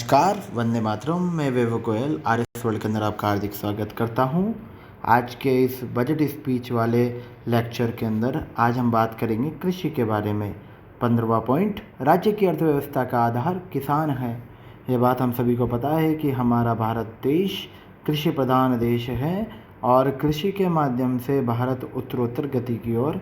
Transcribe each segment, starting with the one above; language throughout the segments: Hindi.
नमस्कार, वंदे मातरम। मैं वैभव गोयल आरएस वर्ल्ड के अंदर आपका हार्दिक स्वागत करता हूं। आज के इस बजट स्पीच वाले लेक्चर के अंदर आज हम बात करेंगे कृषि के बारे में। 15वां पॉइंट, राज्य की अर्थव्यवस्था का आधार किसान है। ये बात हम सभी को पता है कि हमारा भारत देश कृषि प्रधान देश है और कृषि के माध्यम से भारत उत्तरोत्तर गति की ओर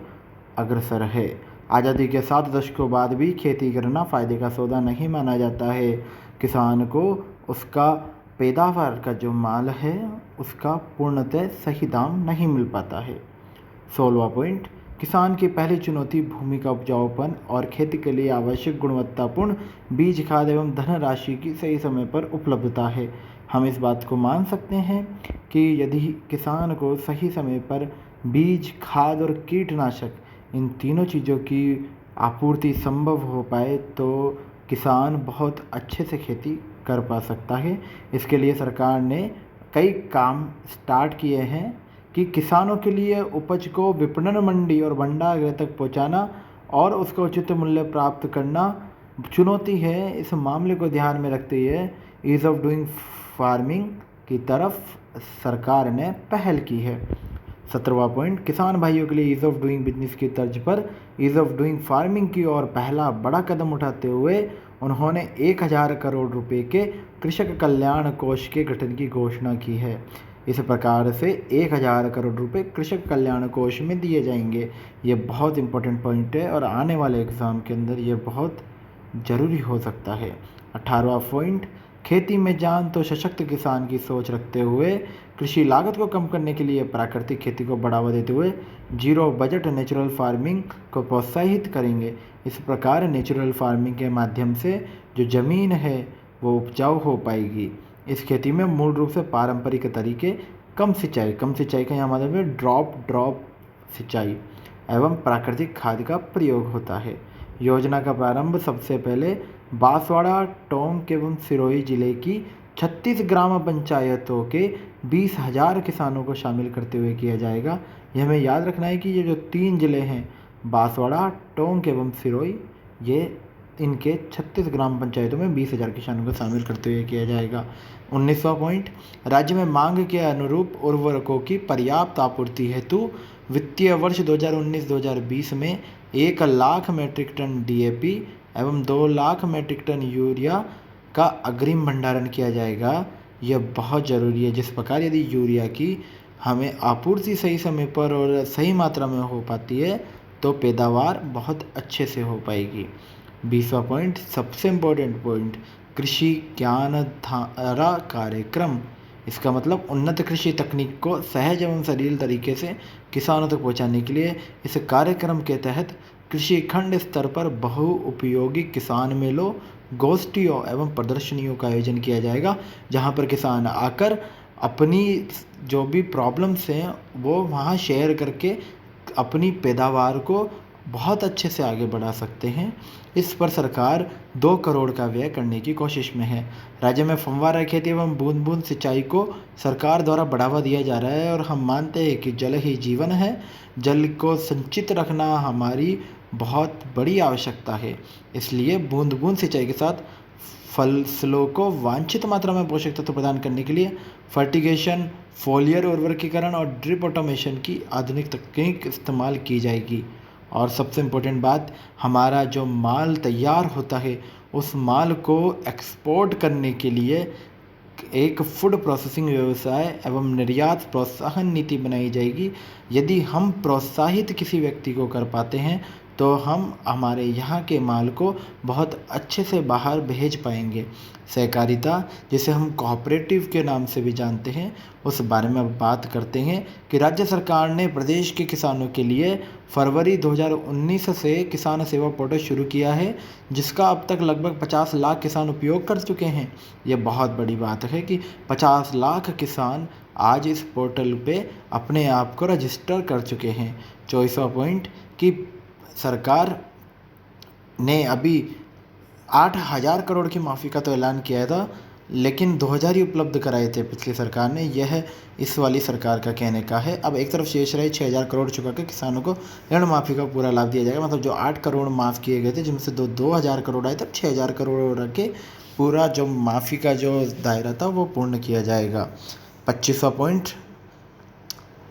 अग्रसर है। आज़ादी के 7 दशकों बाद भी खेती करना फ़ायदे का सौदा नहीं माना जाता है। किसान को उसका पैदावार का जो माल है उसका पूर्णतः सही दाम नहीं मिल पाता है। 16वां पॉइंट, किसान की पहली चुनौती भूमि का उपजाऊपन और खेती के लिए आवश्यक गुणवत्तापूर्ण बीज, खाद एवं धनराशि की सही समय पर उपलब्धता है। हम इस बात को मान सकते हैं कि यदि किसान को सही समय पर बीज, खाद और कीटनाशक इन तीनों चीज़ों की आपूर्ति संभव हो पाए तो किसान बहुत अच्छे से खेती कर पा सकता है। इसके लिए सरकार ने कई काम स्टार्ट किए हैं कि किसानों के लिए उपज को विपणन, मंडी और भंडारगृह तक पहुंचाना और उसका उचित मूल्य प्राप्त करना चुनौती है। इस मामले को ध्यान में रखते हुए ईज़ ऑफ डूइंग फार्मिंग की तरफ सरकार ने पहल की है। 17वां पॉइंट, किसान भाइयों के लिए ईज़ ऑफ डूइंग बिजनेस की तर्ज पर ईज़ ऑफ डूइंग फार्मिंग की ओर पहला बड़ा कदम उठाते हुए उन्होंने 1000 करोड़ रुपए के कृषक कल्याण कोष के गठन की घोषणा की है। इस प्रकार से 1000 करोड़ रुपए कृषक कल्याण कोष में दिए जाएंगे। ये बहुत इंपॉर्टेंट पॉइंट है और आने वाले एग्ज़ाम के अंदर ये बहुत ज़रूरी हो सकता है। 18वां पॉइंट, खेती में जान तो सशक्त किसान की सोच रखते हुए कृषि लागत को कम करने के लिए प्राकृतिक खेती को बढ़ावा देते हुए जीरो बजट नेचुरल फार्मिंग को प्रोत्साहित करेंगे। इस प्रकार नेचुरल फार्मिंग के माध्यम से जो ज़मीन है वो उपजाऊ हो पाएगी। इस खेती में मूल रूप से पारंपरिक तरीके कम सिंचाई का यहाँ मतलब है ड्रॉप सिंचाई एवं प्राकृतिक खाद का प्रयोग होता है। योजना का प्रारंभ सबसे पहले बांसवाड़ा, टोंक एवं सिरोही जिले की 36 ग्राम पंचायतों के 20,000 किसानों को शामिल करते हुए किया जाएगा। यह हमें याद रखना है कि ये जो 3 ज़िले हैं बांसवाड़ा, टोंक एवं सिरोही, ये इनके 36 ग्राम पंचायतों में 20,000 किसानों को शामिल करते हुए किया जाएगा। 19वां पॉइंट, राज्य में मांग के अनुरूप उर्वरकों की पर्याप्त आपूर्ति हेतु वित्तीय वर्ष 2019-2020 में 1 लाख मीट्रिक टन DAP एवं 2 लाख मीट्रिक टन यूरिया का अग्रिम भंडारण किया जाएगा। यह बहुत ज़रूरी है। जिस प्रकार यदि यूरिया की हमें आपूर्ति सही समय पर और सही मात्रा में हो पाती है तो पैदावार बहुत अच्छे से हो पाएगी। 20वां पॉइंट, सबसे इम्पोर्टेंट पॉइंट, कृषि ज्ञान धारा कार्यक्रम। इसका मतलब उन्नत कृषि तकनीक को सहज एवं सरल तरीके से किसानों तक पहुंचाने के लिए इस कार्यक्रम के तहत कृषि खंड स्तर पर बहु उपयोगी किसान मेलों, गोष्ठियों एवं प्रदर्शनियों का आयोजन किया जाएगा, जहां पर किसान आकर अपनी जो भी प्रॉब्लम्स हैं वो वहां शेयर करके अपनी पैदावार को बहुत अच्छे से आगे बढ़ा सकते हैं। इस पर सरकार 2 करोड़ का व्यय करने की कोशिश में है। राज्य में फव्वारा खेती एवं बूंद बूंद सिंचाई को सरकार द्वारा बढ़ावा दिया जा रहा है और हम मानते हैं कि जल ही जीवन है। जल को संचित रखना हमारी बहुत बड़ी आवश्यकता है। इसलिए बूंद बूंद सिंचाई के साथ फसलों को वांछित मात्रा में पोषक तत्व प्रदान करने के लिए फर्टिगेशन, फोलियर उर्वरकीकरण और ड्रिप ऑटोमेशन की आधुनिक तकनीक इस्तेमाल की जाएगी। और सबसे इम्पोर्टेंट बात, हमारा जो माल तैयार होता है उस माल को एक्सपोर्ट करने के लिए एक फूड प्रोसेसिंग व्यवसाय एवं निर्यात प्रोत्साहन नीति बनाई जाएगी। यदि हम प्रोत्साहित किसी व्यक्ति को कर पाते हैं तो हम हमारे यहाँ के माल को बहुत अच्छे से बाहर भेज पाएंगे। सहकारिता, जिसे हम कोऑपरेटिव के नाम से भी जानते हैं, उस बारे में अब बात करते हैं कि राज्य सरकार ने प्रदेश के किसानों के लिए फरवरी 2019 से किसान सेवा पोर्टल शुरू किया है, जिसका अब तक लगभग 50 लाख किसान उपयोग कर चुके हैं। ये बहुत बड़ी बात है कि 50 लाख किसान आज इस पोर्टल पे अपने आप को रजिस्टर कर चुके हैं। 24वां पॉइंट कि सरकार ने अभी 8,000 करोड़ की माफ़ी का तो ऐलान किया था, लेकिन 2,000 ही उपलब्ध कराए थे पिछली सरकार ने। यह इस वाली सरकार का कहने का है। अब एक तरफ शेष रहे 6,000 करोड़ चुका के किसानों को ऋण माफ़ी का पूरा लाभ दिया जाएगा। मतलब जो 8 करोड़ माफ़ किए गए थे जिनसे 2,000 करोड़ आए, तब 6,000 करोड़ रख के पूरा जो माफ़ी का जो दायरा था वो पूर्ण किया जाएगा। 25वां पॉइंट,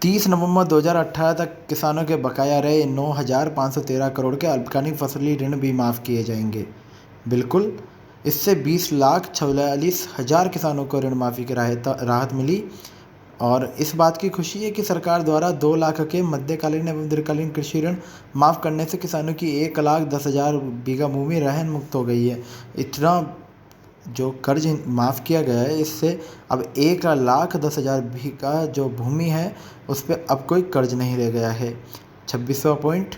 30 नवंबर 2018 तक किसानों के बकाया रहे 9,513 करोड़ के अल्पकालिक फसली ऋण भी माफ़ किए जाएंगे। बिल्कुल, इससे 20,46,000 किसानों को ऋण माफ़ी की राहत मिली। और इस बात की खुशी है कि सरकार द्वारा 2 लाख के मध्यकालीन एवं दीर्घकालीन कृषि ऋण माफ़ करने से किसानों की 1,10,000 बीघा भूमि रहन मुक्त हो गई है। इतना जो कर्ज माफ़ किया गया है, इससे अब 1,10,000 बीघा जो भूमि है उस पर अब कोई कर्ज नहीं रह गया है। 26वां पॉइंट,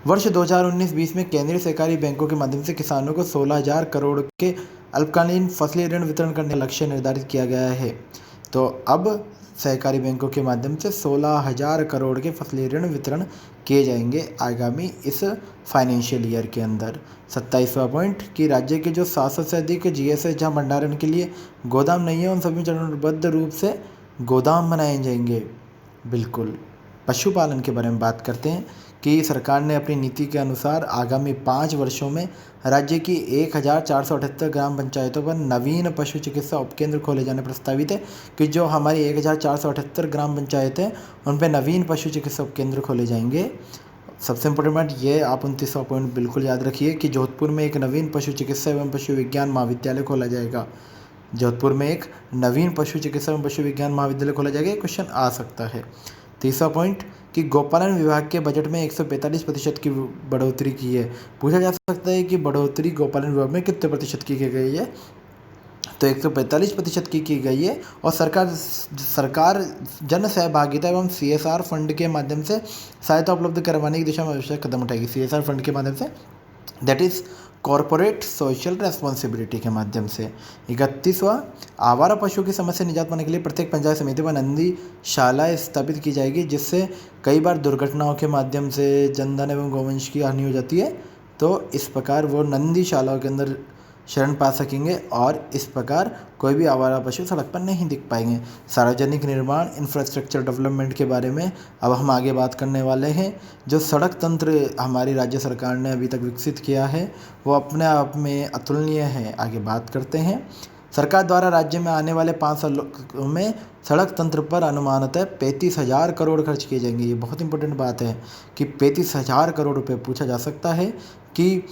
वर्ष 2019-20 में केंद्रीय सहकारी बैंकों के माध्यम से किसानों को 16,000 करोड़ के अल्पकालीन फसली ऋण वितरण करने का लक्ष्य निर्धारित किया गया है। तो अब सहकारी बैंकों के माध्यम से 16,000 करोड़ के फसली ऋण वितरण किए जाएंगे आगामी इस फाइनेंशियल ईयर के अंदर। 27वां पॉइंट, कि राज्य के जो 700 से अधिक जीएसए जहाँ भंडारण के लिए गोदाम नहीं है उन सभी चरणबद्ध रूप से गोदाम बनाए जाएंगे। बिल्कुल। पशुपालन के बारे में बात करते हैं कि सरकार ने अपनी नीति के अनुसार आगामी 5 वर्षों में राज्य की 1,478 ग्राम पंचायतों पर नवीन पशु चिकित्सा उपकेंद्र खोले जाने प्रस्तावित है। कि जो हमारी 1,478 ग्राम पंचायत हैं उन पर नवीन पशु चिकित्सा उपकेंद्र खोले जाएंगे। सबसे इम्पोर्टेंट बात ये, आप 29वां पॉइंट बिल्कुल याद रखिए कि जोधपुर में एक नवीन पशु चिकित्सा एवं पशु विज्ञान महाविद्यालय खोला जाएगा। जोधपुर में एक नवीन पशु चिकित्सा एवं पशु विज्ञान महाविद्यालय खोला जाएगा। ये क्वेश्चन आ सकता है। 30वां पॉइंट, कि गोपालन विभाग के बजट में 145% की बढ़ोतरी की है। पूछा जा सकता है कि बढ़ोतरी गोपालन विभाग में कितने प्रतिशत की गई है, तो 145% की गई है। और सरकार जन सहभागिता एवं CSR फंड के माध्यम से सहायता उपलब्ध करवाने की दिशा में आवश्यक कदम उठाएगी। CSR फंड के माध्यम से, that is corporate social responsibility के माध्यम से। 31वां, आवारा पशुओं की समस्या से निजात पाने के लिए प्रत्येक पंचायत समिति में नंदीशालाएँ स्थापित की जाएगी, जिससे कई बार दुर्घटनाओं के माध्यम से जनधन एवं गौवंश की हानि हो जाती है। तो इस प्रकार वो नंदीशालाओं के अंदर शरण पा सकेंगे और इस प्रकार कोई भी आवारा पशु सड़क पर नहीं दिख पाएंगे। सार्वजनिक निर्माण इंफ्रास्ट्रक्चर डेवलपमेंट के बारे में अब हम आगे बात करने वाले हैं। जो सड़क तंत्र हमारी राज्य सरकार ने अभी तक विकसित किया है वो अपने आप में अतुलनीय है। आगे बात करते हैं। सरकार द्वारा राज्य में आने वाले 5 सालों में सड़क तंत्र पर अनुमानतः 35,000 करोड़ खर्च किए जाएंगे। ये बहुत इंपॉर्टेंट बात है कि 35,000 करोड़ रुपये पूछा जा सकता है कि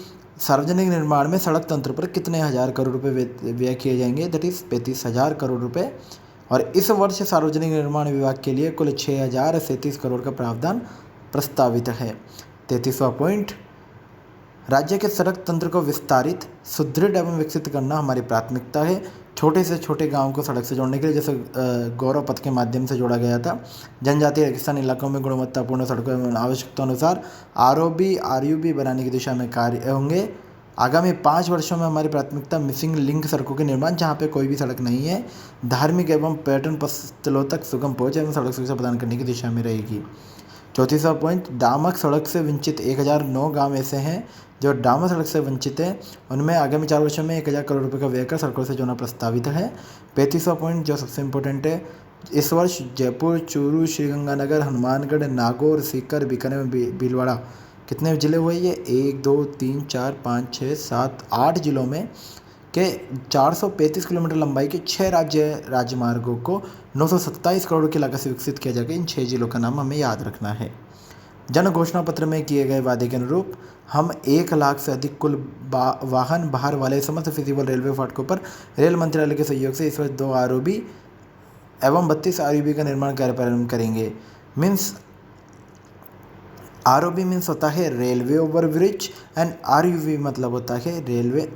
सार्वजनिक निर्माण में सड़क तंत्र पर कितने हज़ार करोड़ रुपए व्यय किए जाएंगे, दैट इज़ 35,000 करोड़ रुपए। और इस वर्ष सार्वजनिक निर्माण विभाग के लिए कुल 6,037 करोड़ का प्रावधान प्रस्तावित है। 33वां पॉइंट, राज्य के सड़क तंत्र को विस्तारित, सुदृढ़ एवं विकसित करना हमारी प्राथमिकता है। छोटे से छोटे गांव को सड़क से जोड़ने के लिए, जैसे गौरव पथ के माध्यम से जोड़ा गया था, जनजातीय रेगिस्तान इलाकों में गुणवत्तापूर्ण सड़कों एवं आवश्यकता अनुसार ROB बनाने की दिशा में कार्य होंगे। आगामी 5 वर्षों में हमारी प्राथमिकता मिसिंग लिंक सड़कों के निर्माण, जहाँ पे कोई भी सड़क नहीं है, धार्मिक एवं पर्यटन स्थलों तक सुगम पहुँच एवं सड़क सुविधा प्रदान करने की दिशा में रहेगी। 34वां पॉइंट, डामक सड़क से वंचित 1,009 गाँव ऐसे हैं जो डामर सड़क से वंचित है, उनमें आगामी 4 वर्षों में 1,000 करोड़ रुपए का व्यय कर सड़कों से जोड़ना प्रस्तावित है। 35वां पॉइंट जो सबसे इम्पोर्टेंट है, इस वर्ष जयपुर, चूरू, श्रीगंगानगर, हनुमानगढ़, नागौर, सीकर, बीकानेर, भीलवाड़ा कितने जिले हुए ये 1, 2, 3, 4, 5, 6, 7, 8 जिलों में के 435 किलोमीटर लंबाई के 6 राज्य राजमार्गों को 927 करोड़ की लागत से विकसित किया जाएगा। इन 6 जिलों का नाम हमें याद रखना है। जन घोषणा पत्र में किए गए वादे के अनुरूप हम 1 लाख से अधिक कुल वाहन भार वाले समस्त फिजिबल रेलवे फाटकों पर रेल मंत्रालय के सहयोग से इस वर्ष 2 ROB एवं 32 RUB का निर्माण कार्य प्रारंभ करेंगे। ROB मीन्स होता है railway over bridge and RUB मतलब होता है रेलवे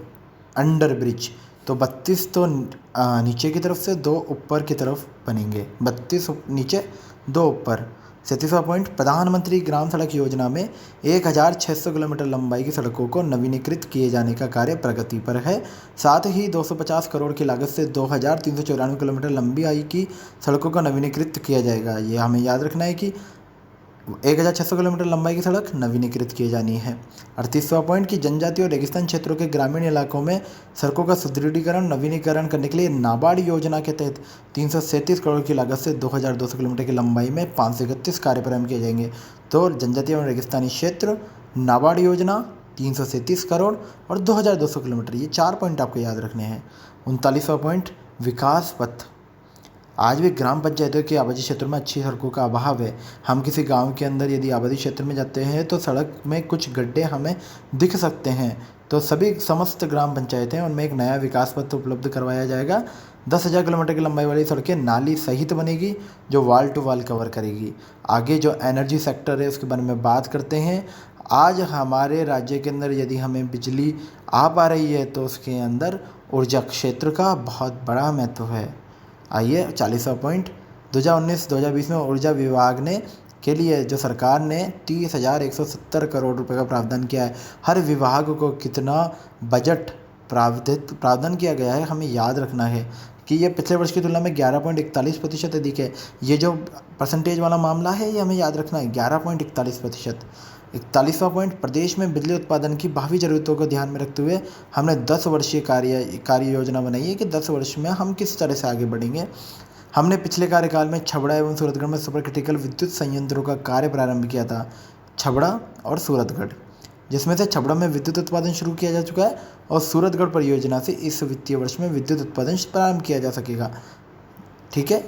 अंडर ब्रिज। तो 32 तो नीचे की तरफ से 2 ऊपर की तरफ बनेंगे, 32 नीचे 2 ऊपर। 37वां पॉइंट, प्रधानमंत्री ग्राम सड़क योजना में 1,600 किलोमीटर लंबाई की सड़कों को नवीनीकृत किए जाने का कार्य प्रगति पर है। साथ ही 250 करोड़ की लागत से 2,394 किलोमीटर लंबी आई की सड़कों को नवीनीकृत किया जाएगा। ये हमें याद रखना है कि 1,600 किलोमीटर लंबाई की सड़क नवीनीकृत किए जानी है। 38वां पॉइंट, कि जनजातीय और रेगिस्तान क्षेत्रों के ग्रामीण इलाकों में सड़कों का सुदृढ़ीकरण नवीनीकरण करने के लिए नाबार्ड योजना के तहत 337 करोड़ की लागत से 2,200 किलोमीटर की लंबाई में 531 कार्य प्रारंभ किए जाएंगे। तो जनजातीय और रेगिस्तानी क्षेत्र नाबार्ड योजना 337 करोड़ और 2200 किलोमीटर। ये 4 पॉइंट आपको याद रखने हैं। 39वां पॉइंट, विकास पथ। आज भी ग्राम पंचायतों के आबादी क्षेत्रों में अच्छी सड़कों का अभाव है। हम किसी गांव के अंदर यदि आबादी क्षेत्र में जाते हैं तो सड़क में कुछ गड्ढे हमें दिख सकते हैं। तो सभी समस्त ग्राम पंचायतें उनमें एक नया विकास पथ उपलब्ध करवाया जाएगा। 10,000 किलोमीटर की लंबाई वाली सड़कें नाली सहित बनेगी जो वाल टू वाल कवर करेगी। आगे जो एनर्जी सेक्टर है उसके बारे में बात करते हैं। आज हमारे राज्य के अंदर यदि हमें बिजली आ पा रही है तो उसके अंदर ऊर्जा क्षेत्र का बहुत बड़ा महत्व है। आइए 40वां पॉइंट, 2019-2020 में ऊर्जा विभाग ने के लिए जो सरकार ने 30,170 करोड़ रुपए का प्रावधान किया है। हर विभाग को कितना बजट प्रावधान किया गया है हमें याद रखना है कि ये पिछले वर्ष की तुलना में 11.41% अधिक है। ये जो परसेंटेज वाला मामला है ये हमें याद रखना है, 11.41%। 41वां पॉइंट, प्रदेश में बिजली उत्पादन की भावी ज़रूरतों को ध्यान में रखते हुए हमने 10 वर्षीय कार्य योजना बनाई है कि 10 वर्ष में हम किस तरह से आगे बढ़ेंगे। हमने पिछले कार्यकाल में छबड़ा एवं सूरतगढ़ में सुपर क्रिटिकल विद्युत संयंत्रों का कार्य प्रारंभ किया था, छबड़ा और सूरतगढ़, जिसमें से छबड़ा में विद्युत उत्पादन शुरू किया जा चुका है और सूरतगढ़ परियोजना से इस वित्तीय वर्ष में विद्युत उत्पादन प्रारंभ किया जा सकेगा। ठीक है,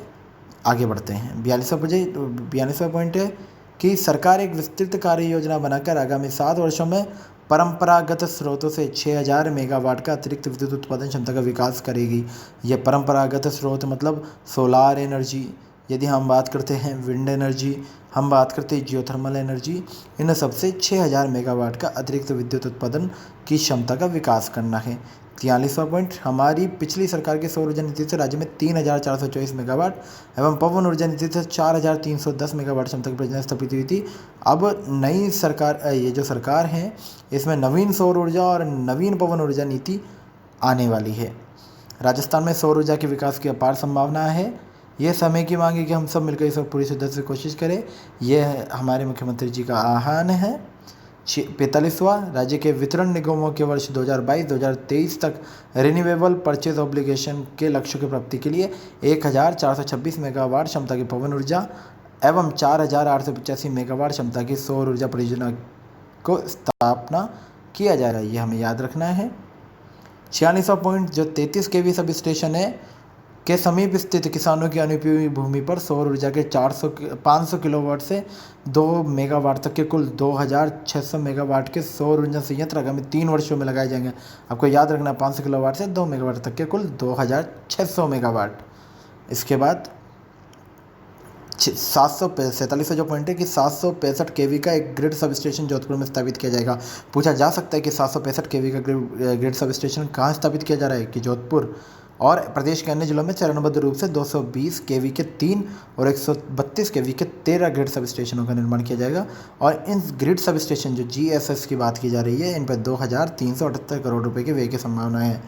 आगे बढ़ते हैं। 42वां पॉइंट है कि सरकार एक विस्तृत कार्य योजना बनाकर आगामी 7 वर्षों में परंपरागत स्रोतों से 6,000 मेगावाट का अतिरिक्त विद्युत उत्पादन क्षमता का विकास करेगी। यह परंपरागत स्रोत मतलब सोलार एनर्जी, यदि हम बात करते हैं विंड एनर्जी, हम बात करते हैं जियोथर्मल एनर्जी, इन सबसे 6,000 मेगावाट का अतिरिक्त विद्युत उत्पादन की क्षमता का विकास करना है। 43वां पॉइंट, हमारी पिछली सरकार की सौर ऊर्जा नीति से राज्य में 3,424 मेगावाट एवं पवन ऊर्जा नीति से 4,310 मेगावाट क्षमता की परियोजना स्थापित हुई थी। अब नई सरकार, ये जो सरकार है इसमें नवीन सौर ऊर्जा और नवीन पवन ऊर्जा नीति आने वाली है। राजस्थान में सौर ऊर्जा के विकास की अपार संभावना है। ये समय की मांग है कि हम सब मिलकर इस पर पूरी शिद्दत से कोशिश करें। यह हमारे मुख्यमंत्री जी का आह्वान है। 45वां, राज्य के वितरण निगमों के वर्ष 2022-2023 तक रिन्यूएबल परचेज ऑब्लिगेशन के लक्ष्यों की प्राप्ति के लिए 1,426 मेगावाट क्षमता की पवन ऊर्जा एवं 4,885 मेगावाट क्षमता की सौर ऊर्जा परियोजना को स्थापना किया जा रहा है। ये हमें याद रखना है। 46वां पॉइंट, जो 33 केवी सब स्टेशन है के समीप स्थित किसानों की अनुपयोगी भूमि पर सौर ऊर्जा के 500 किलोवाट से 2 मेगावाट तक के कुल 2,600 मेगावाट के सौर ऊर्जा संयंत्र आगामी 3 वर्षों में लगाए जाएंगे। आपको याद रखना, 500 किलोवाट से 2 मेगावाट तक के कुल 2,600 मेगावाट। इसके बाद 747 जो पॉइंट है कि 765 केवी का एक ग्रिड सब स्टेशन जोधपुर में स्थापित किया जाएगा। पूछा जा सकता है कि 765 केवी का ग्रिड सब स्टेशन कहाँ स्थापित किया जा रहा है, कि जोधपुर। और प्रदेश के अन्य जिलों में चरणबद्ध रूप से 220 केवी के 3 और 132 केवी के 13 ग्रिड सब स्टेशनों का निर्माण किया जाएगा। और इन ग्रिड सब स्टेशन जो GSS की बात की जा रही है, इन पर 2,378 करोड़ रुपए के व्यय की संभावना है।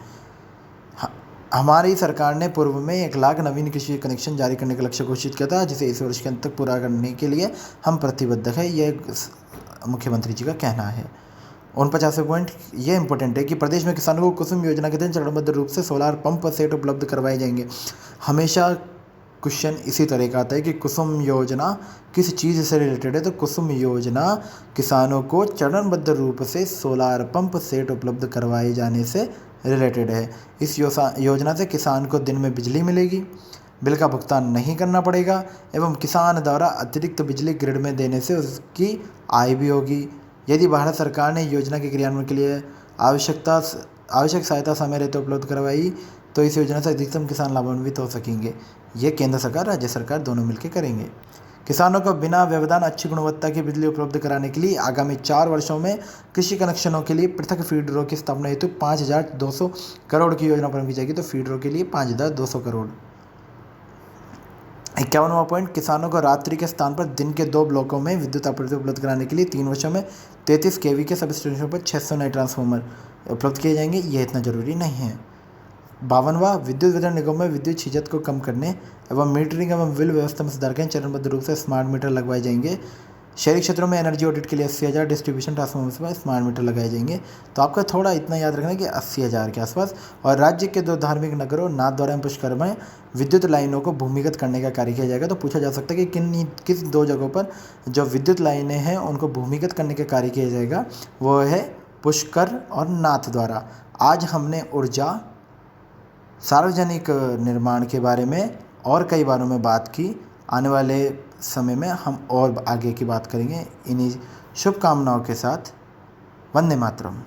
हमारी सरकार ने पूर्व में 1 लाख नवीन कृषि कनेक्शन जारी करने का लक्ष्य घोषित किया था, जिसे इस वर्ष के अंत तक पूरा करने के लिए हम प्रतिबद्ध है, यह मुख्यमंत्री जी का कहना है। 49वां पॉइंट ये इंपॉर्टेंट है कि प्रदेश में किसानों को कुसुम योजना के तहत चरणबद्ध रूप से सोलार पंप सेट उपलब्ध करवाए जाएंगे। हमेशा क्वेश्चन इसी तरह का आता है कि कुसुम योजना किस चीज़ से रिलेटेड है, तो कुसुम योजना किसानों को चरणबद्ध रूप से सोलार पंप सेट उपलब्ध करवाए जाने से रिलेटेड है। इस योजना से किसान को दिन में बिजली मिलेगी, बिल का भुगतान नहीं करना पड़ेगा एवं किसान द्वारा अतिरिक्त बिजली ग्रिड में देने से उसकी आय भी होगी। यदि भारत सरकार ने योजना के क्रियान्वयन के लिए आवश्यक सहायता समय रहते उपलब्ध करवाई तो इस योजना से अधिकतम किसान लाभान्वित हो सकेंगे। ये केंद्र सरकार राज्य सरकार दोनों मिलकर करेंगे। किसानों को बिना व्यवधान अच्छी गुणवत्ता की बिजली उपलब्ध कराने के लिए आगामी 4 वर्षों में कृषि कनेक्शनों के लिए पृथक फीडरों की स्थापना हेतु 5,200 करोड़ की योजना प्रारंभ की जाएगी। तो फीडरों के लिए 5,200 करोड़। 51वां पॉइंट, किसानों को रात्रि के स्थान पर दिन के 2 ब्लॉकों में विद्युत आपूर्ति उपलब्ध कराने के लिए 3 वर्षों में 33 केवी के सब स्टेशनों पर 600 नए ट्रांसफार्मर उपलब्ध किए जाएंगे। यह इतना जरूरी नहीं है। 52वां, विद्युत वितरण निगम में विद्युत छीजत को कम करने एवं मीटरिंग एवं बिल व्यवस्था में सुधार कर चरणबद्ध रूप से स्मार्ट मीटर लगवाए जाएंगे। शहरी क्षेत्रों में एनर्जी ऑडिट के लिए 80,000 डिस्ट्रीब्यूशन ट्रांसफार्मर्स में स्मार्ट मीटर लगाए जाएंगे। तो आपका थोड़ा इतना याद रखना है कि 80,000 के आसपास। और राज्य के 2 धार्मिक नगरों नाथद्वारा एवं पुष्कर में विद्युत लाइनों को भूमिगत करने का कार्य किया जाएगा। तो पूछा जा सकता है कि किस 2 जगहों पर जो विद्युत लाइनें हैं उनको भूमिगत करने का कार्य किया जाएगा, वो है पुष्कर और नाथ द्वारा। आज हमने ऊर्जा, सार्वजनिक निर्माण के बारे में और कई बारों में बात की। आने वाले समय में हम और आगे की बात करेंगे। इन्हीं शुभकामनाओं के साथ, वंदे मातरम।